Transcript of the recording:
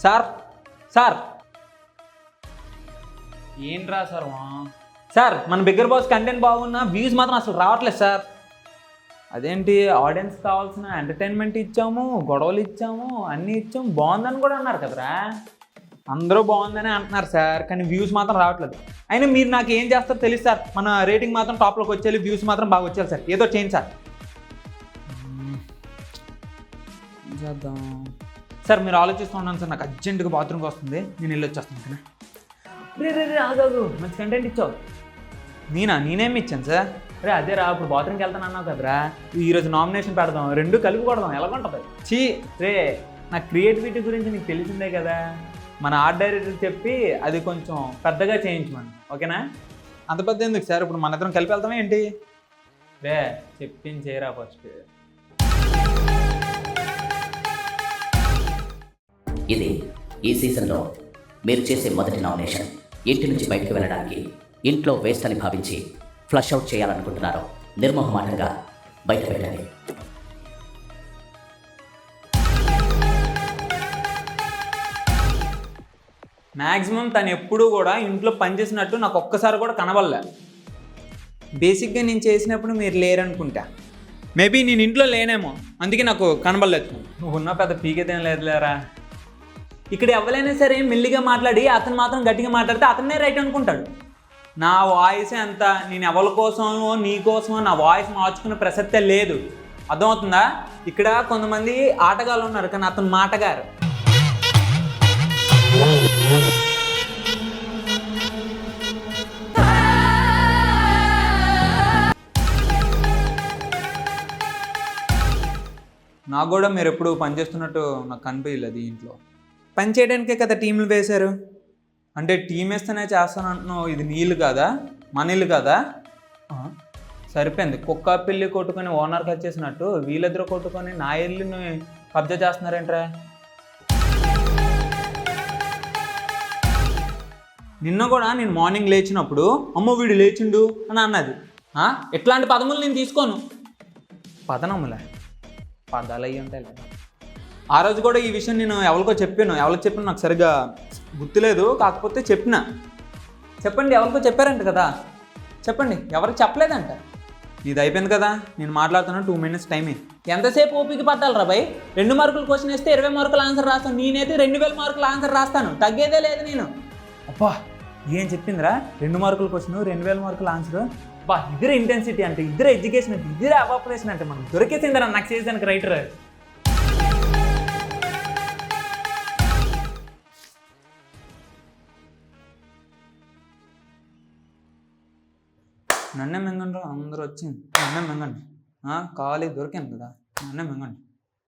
Sir sir ఏంట్రా సర్వా? Sir మన bigger boss content బాగున్నా వ్యూస్ మాత్రం అసలు రావట్లేదు సార్. అదేంటి ఆడియన్స్ కావాల్సిన ఎంటర్టైన్మెంట్ ఇచ్చాము, గొడవలు ఇచ్చాము, అన్నీ ఇచ్చాము, బాగుందని కూడా అన్నారు కదరా. అందరూ బాగుందని అంటున్నారు సార్, కానీ వ్యూస్ మాత్రం రావట్లేదు. అయినా మీరు నాకు ఏం చేస్తారో తెలుసు సార్. మన రేటింగ్ మాత్రం టాప్లోకి వచ్చేయాలి, వ్యూస్ మాత్రం బాగా వచ్చేయాలి సార్. ఏదో చేయండి సార్. ఏం చేద్దాం సార్? మీరు ఆలోచిస్తూ ఉన్నాను సార్. నాకు అర్జెంటుగా బాత్రూమ్కి వస్తుంది, నేను వెళ్ళి వచ్చేస్తాను. ఓకేనా? రే ఆగాదు, మంచి కంటెంట్ ఇచ్చావు. నేనేమి ఇచ్చాను సార్? అదే రా, ఇప్పుడు బాత్రూమ్కి వెళ్తాను అన్నావు కదరా, ఈరోజు నామినేషన్ పెడదాం, రెండు కలిపి కొడదాం, ఎలాగుంటుంది? రే నా క్రియేటివిటీ గురించి నీకు తెలిసిందే కదా. మన ఆర్ట్ డైరెక్టర్ చెప్పి అది కొంచెం పెద్దగా చేయించమని, ఓకేనా? అంత పెద్ద ఎందుకు సార్, ఇప్పుడు మన ఇద్దరం కలిపి వెళ్తామా ఏంటి? రే చెప్పించేరా ఫస్ట్. ఇది ఈ సీజన్లో మీరు చేసే మొదటి నామినేషన్. ఇంటి నుంచి బయటకు వెళ్ళడానికి ఇంట్లో వేస్ట్ అని భావించి ఫ్లష్ అవుట్ చేయాలనుకుంటున్నారు. నిర్మోహమాటంగా బయట పెట్టండి. మ్యాక్సిమం తను ఎప్పుడూ కూడా ఇంట్లో పనిచేసినట్టు నాకు ఒక్కసారి కూడా కనబడలే. బేసిక్గా నేను చేసినప్పుడు మీరు లేరనుకుంటా. మేబీ నేను ఇంట్లో లేనేమో, అందుకే నాకు కనబడలేదు. నువ్వు ఉన్న పెద్ద పీకేదేం లేదులేరా. ఇక్కడ ఎవరైనా సరే మెల్లిగా మాట్లాడి అతను మాత్రం గట్టిగా మాట్లాడితే అతనే రైట్ అనుకుంటాడు. నా వాయిస్ ఎంత, నేను ఎవరి కోసమో నీ కోసమో నా వాయిస్ మార్చుకునే ప్రసక్తే లేదు. అర్థమవుతుందా? ఇక్కడ కొంతమంది ఆటగాళ్ళు ఉన్నారు, కానీ అతను మాటగారు. నాకు కూడా మీరు ఎప్పుడు పనిచేస్తున్నట్టు నాకు కనిపించలేదు. ఇంట్లో పని చేయడానికే కదా టీంలు వేశారు. అంటే టీం వేస్తేనే చేస్తాను అంటున్నావు. ఇది నీళ్ళు కాదా, మన ఇల్లు కాదా? సరిపోయింది. కుక్క పిల్లి కొట్టుకొని ఓనర్కి వచ్చేసినట్టు వీళ్ళిద్దరు కొట్టుకొని నా ఇల్లుని కబ్జా చేస్తున్నారేంట్రా? నిన్న కూడా నేను మార్నింగ్ లేచినప్పుడు అమ్మ వీడు లేచిండు అని అన్నది. ఎట్లాంటి పదములు నేను తీసుకోను. పదనమ్ములే, పదాలు అయ్యి ఉంటాయి లేదా. ఆ రోజు కూడా ఈ విషయం నేను ఎవరికో చెప్పాను. ఎవరికి చెప్పాను నాకు సరిగ్గా గుర్తులేదు, కాకపోతే చెప్పండి ఎవరికో చెప్పారంట కదా. చెప్పండి, ఎవరికి చెప్పలేదంట. ఇది అయిపోయింది కదా, నేను మాట్లాడుతున్నా. 2 minutes టైమే. ఎంతసేపు ఓపిక పట్టాలి రా భయ్? 2 మార్కులు క్వశ్చన్ వేస్తే 20 మార్కులు ఆన్సర్ రాస్తాను. నేనైతే 2000 మార్కులు ఆన్సర్ రాస్తాను, తగ్గేదే లేదు నేను. అబ్బా ఏం చెప్పిందిరా, 2 మార్కుల క్వశ్చన్ 2000 మార్కుల ఆన్సర్. బా ఇద్దరు ఇంటెన్సిటీ అంటే, ఇద్దరు ఎడ్యుకేషన్ అంటే, ఇద్దరు అవాపరేషన్ అంటే మనకు దొరికేసిందిరా నాకు చేసేదానికి రైటర్. నన్నే మింగండి, అందరూ వచ్చింది. నన్నే మింగండి. కావాలి దొరికాను కదా, నన్నే మింగండి.